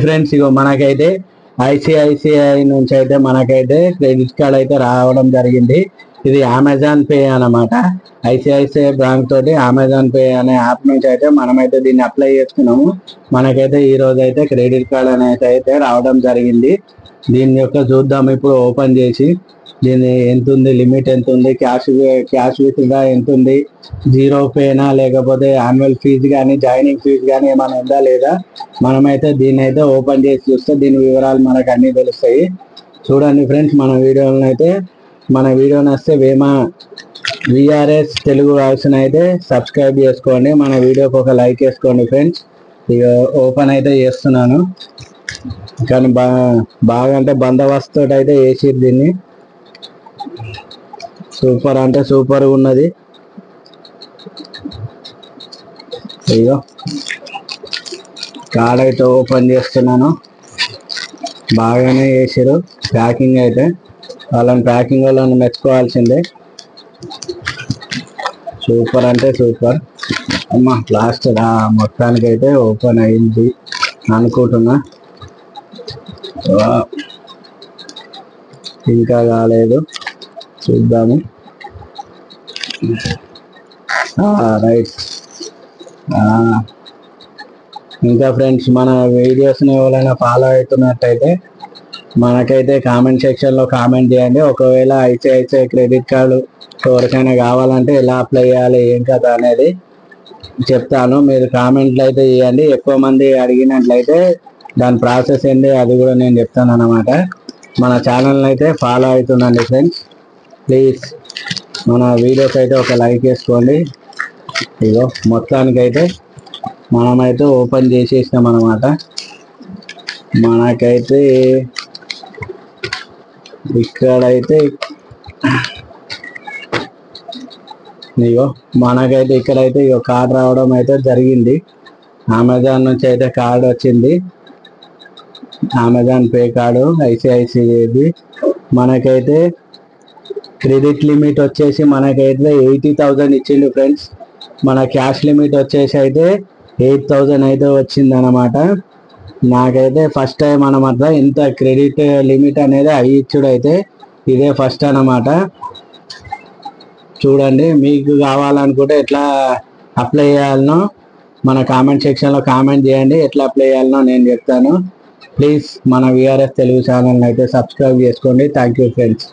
Friends ఇగో మనకైతే ICICI నుంచి అయితే మనకైతే క్రెడిట్ కార్డ్ అయితే రావడం జరిగింది. ఇది అమెజాన్ పే అన్నమాట. ఐసిఐసిఐ బ్యాంక్ తోటి అమెజాన్ పే అనే యాప్ నుంచి అయితే మనమైతే దీన్ని అప్లై చేసుకున్నాము. మనకైతే ఈ రోజు అయితే క్రెడిట్ కార్డ్ అనేది అయితే రావడం జరిగింది. దీని యొక్క చూద్దాం ఇప్పుడు ఓపెన్ చేసి దీని ఎంత ఉంది, లిమిట్ ఎంత ఉంది, క్యాష్ విత్డ్రా ఎంత ఉంది, జీరో పేనా లేకపోతే యాన్యువల్ ఫీజు కానీ జాయినింగ్ ఫీజు కానీ ఏమైనా ఉందా లేదా మనమైతే దీన్ని అయితే ఓపెన్ చేసి చూస్తే దీని వివరాలు మనకు అన్ని తెలుస్తాయి. చూడండి ఫ్రెండ్స్, మన వీడియో నచ్చితే విఆర్ఎస్ తెలుగు వాయిస్ని అయితే సబ్స్క్రైబ్ చేసుకోండి. మన వీడియోకి ఒక లైక్ వేసుకోండి ఫ్రెండ్స్. ఇక ఓపెన్ అయితే చేస్తున్నాను, కానీ బాగా అంటే బందోబస్తు అయితే వేసిరు దీన్ని. సూపర్ అంటే సూపర్ ఉన్నది. ఇగో కార్డ్ అయితే ఓపెన్ చేస్తున్నాను. బాగానే చేసారు ప్యాకింగ్ అయితే. ప్యాకింగ్ వాళ్ళని మెచ్చుకోవాల్సిందే. సూపర్ అంటే సూపర్. అమ్మా లాస్ట్ మొత్తానికి అయితే ఓపెన్ అయింది అనుకుంటున్నా. ఇంకా కాలేదు, చూద్దాము. రైట్. ఇంకా ఫ్రెండ్స్, మన వీడియోస్ని ఎవరైనా ఫాలో అవుతున్నట్టయితే మనకైతే కామెంట్ సెక్షన్లో కామెంట్ చేయండి. ఒకవేళ ఐసిఐసిఐ క్రెడిట్ కార్డు ఎవరికైనా కావాలంటే ఎలా అప్లై చేయాలి ఏం కదా అనేది చెప్తాను. మీరు కామెంట్లు అయితే చేయండి. ఎక్కువ మంది అడిగినట్లయితే దాని ప్రాసెస్ ఏంటి అది కూడా నేను చెప్తాను అన్నమాట. మన ఛానల్ని అయితే ఫాలో అవుతుండండి ఫ్రెండ్స్. ప్లీజ్ మన వీడియోకి అయితే ఒక లైక్ వేసుకోండి. ఇగో మొత్తానికైతే మనమైతే ఓపెన్ చేసేసినాం అన్నమాట. మనకైతే ఇక్కడైతే ఇక్కడైతే కార్డ్ రావడం అయితే జరిగింది. అమెజాన్ నుంచి అయితే కార్డ్ వచ్చింది, అమెజాన్ పే కార్డు ఐసిఐసిఐది. మనకైతే క్రెడిట్ లిమిట్ వచ్చేసి మనకైతే 80,000 ఇచ్చిండు ఫ్రెండ్స్. మన క్యాష్ లిమిట్ వచ్చేసి అయితే 8,000 అయితే వచ్చింది అన్నమాట. నాకైతే ఫస్ట్ టైం అన్నమాట ఇంత క్రెడిట్ లిమిట్ అనేది ఇచ్చుడు అయితే ఇదే ఫస్ట్ అన్నమాట. చూడండి, మీకు కావాలనుకుంటే ఎట్లా అప్లై చేయాలనో మన కామెంట్ సెక్షన్లో కామెంట్ చేయండి. ఎట్లా అప్లై చేయాలనో నేను చెప్తాను. ప్లీజ్ మన విఆర్ఎస్ తెలుగు ఛానల్ని అయితే సబ్స్క్రైబ్ చేసుకోండి. Thank you friends.